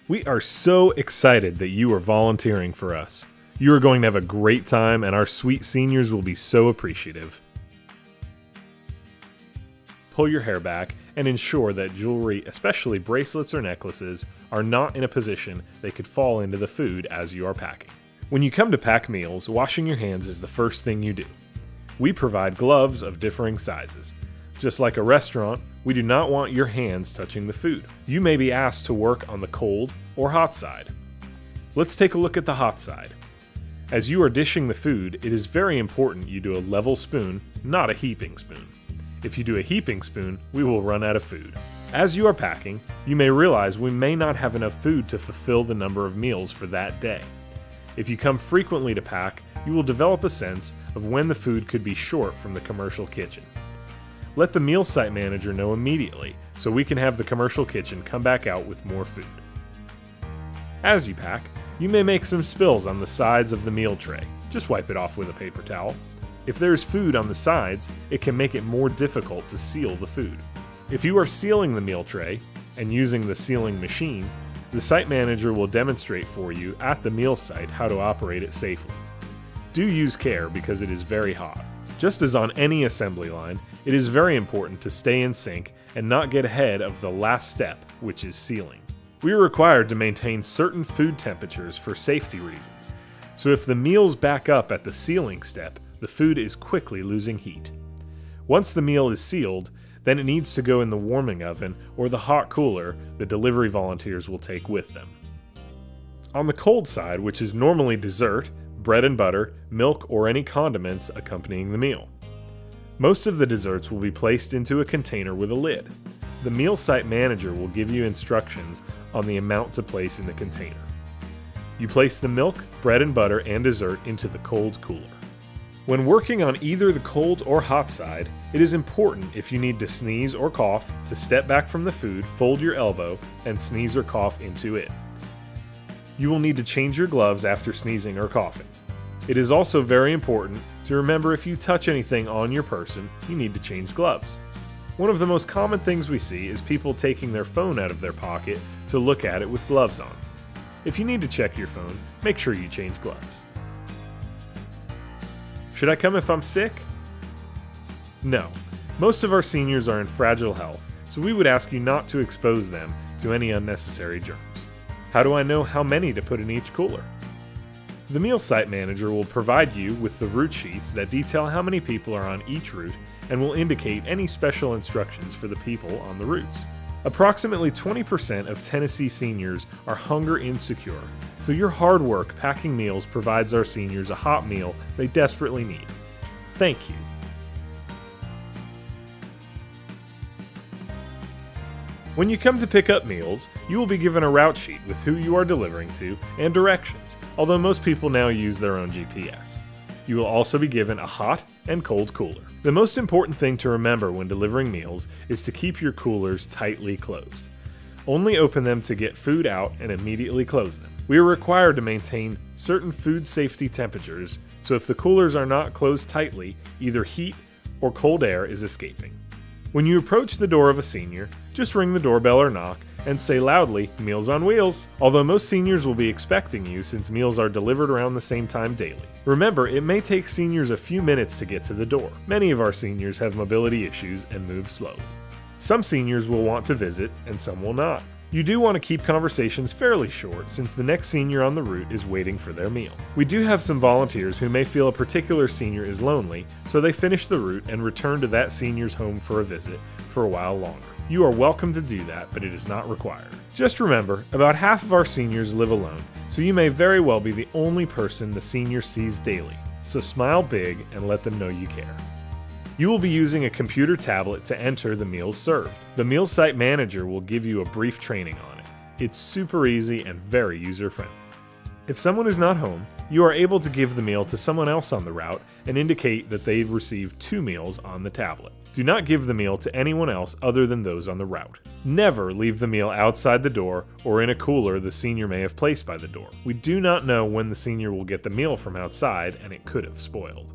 We are so excited that you are volunteering for us. You are going to have a great time, and our sweet seniors will be so appreciative. Pull your hair back and ensure that jewelry, especially bracelets or necklaces, are not in a position they could fall into the food as you are packing. When you come to pack meals, washing your hands is the first thing you do. We provide gloves of differing sizes. Just like a restaurant, we do not want your hands touching the food. You may be asked to work on the cold or hot side. Let's take a look at the hot side. As you are dishing the food, it is very important you do a level spoon, not a heaping spoon. If you do a heaping spoon, we will run out of food. As you are packing, you may realize we may not have enough food to fulfill the number of meals for that day. If you come frequently to pack, you will develop a sense of when the food could be short from the commercial kitchen. Let the meal site manager know immediately so we can have the commercial kitchen come back out with more food. As you pack, you may make some spills on the sides of the meal tray. Just wipe it off with a paper towel. If there is food on the sides, it can make it more difficult to seal the food. If you are sealing the meal tray and using the sealing machine, the site manager will demonstrate for you at the meal site how to operate it safely. Do use care because it is very hot. Just as on any assembly line, it is very important to stay in sync and not get ahead of the last step, which is sealing. We are required to maintain certain food temperatures for safety reasons, so if the meals back up at the sealing step, the food is quickly losing heat. Once the meal is sealed, then it needs to go in the warming oven or the hot cooler the delivery volunteers will take with them. On the cold side, which is normally dessert, bread and butter, milk, or any condiments accompanying the meal. Most of the desserts will be placed into a container with a lid. The meal site manager will give you instructions on the amount to place in the container. You place the milk, bread and butter, and dessert into the cold cooler. When working on either the cold or hot side, it is important if you need to sneeze or cough to step back from the food, fold your elbow, and sneeze or cough into it. You will need to change your gloves after sneezing or coughing. It is also very important to remember if you touch anything on your person, you need to change gloves. One of the most common things we see is people taking their phone out of their pocket to look at it with gloves on. If you need to check your phone, make sure you change gloves. Should I come if I'm sick? No. Most of our seniors are in fragile health, so we would ask you not to expose them to any unnecessary germs. How do I know how many to put in each cooler? The meal site manager will provide you with the route sheets that detail how many people are on each route and will indicate any special instructions for the people on the routes. Approximately 20% of Tennessee seniors are hunger insecure, so your hard work packing meals provides our seniors a hot meal they desperately need. Thank you. When you come to pick up meals, you will be given a route sheet with who you are delivering to and directions, although most people now use their own GPS. You will also be given a hot and cold cooler. The most important thing to remember when delivering meals is to keep your coolers tightly closed. Only open them to get food out and immediately close them. We are required to maintain certain food safety temperatures, so if the coolers are not closed tightly, either heat or cold air is escaping. When you approach the door of a senior, just ring the doorbell or knock and say loudly, "Meals on Wheels," although most seniors will be expecting you since meals are delivered around the same time daily. Remember, it may take seniors a few minutes to get to the door. Many of our seniors have mobility issues and move slowly. Some seniors will want to visit and some will not. You do want to keep conversations fairly short since the next senior on the route is waiting for their meal. We do have some volunteers who may feel a particular senior is lonely, so they finish the route and return to that senior's home for a visit for a while longer. You are welcome to do that, but it is not required. Just remember, about half of our seniors live alone, so you may very well be the only person the senior sees daily. So smile big and let them know you care. You will be using a computer tablet to enter the meals served. The meal site manager will give you a brief training on it. It's super easy and very user-friendly. If someone is not home, you are able to give the meal to someone else on the route and indicate that they've received 2 meals on the tablet. Do not give the meal to anyone else other than those on the route. Never leave the meal outside the door or in a cooler the senior may have placed by the door. We do not know when the senior will get the meal from outside and it could have spoiled.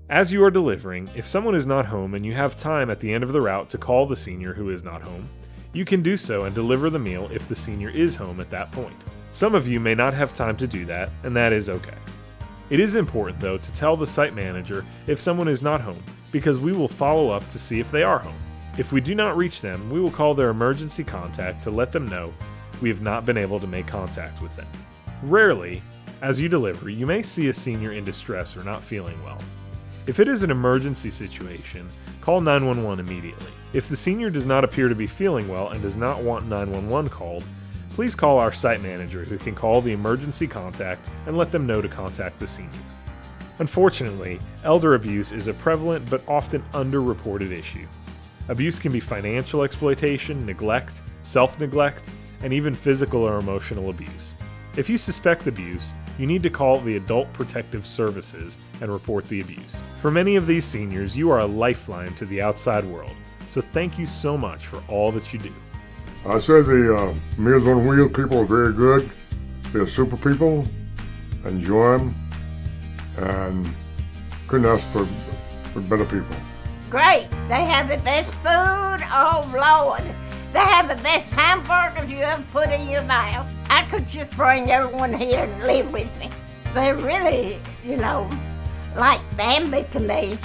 As you are delivering, if someone is not home and you have time at the end of the route to call the senior who is not home, You can do so and deliver the meal if the senior is home at that point. Some of you may not have time to do that, and that is okay. It is important, though, to tell the site manager if someone is not home, because we will follow up to see if they are home. If we do not reach them, we will call their emergency contact to let them know we have not been able to make contact with them. Rarely, as you deliver, you may see a senior in distress or not feeling well. If it is an emergency situation, call 911 immediately. If the senior does not appear to be feeling well and does not want 911 called, please call our site manager, who can call the emergency contact and let them know to contact the senior. Unfortunately, elder abuse is a prevalent but often underreported issue. Abuse can be financial exploitation, neglect, self-neglect, and even physical or emotional abuse. If you suspect abuse, you need to call the Adult Protective Services and report the abuse. For many of these seniors, you are a lifeline to the outside world, so thank you so much for all that you do. I said the Meals on Wheels people are very good. They're super people. Enjoy them, and couldn't ask for better people. Great. They have the best food. Oh, Lord. They have the best hamburgers you ever put in your mouth. I could just bring everyone here and live with me. They're really, like family to me.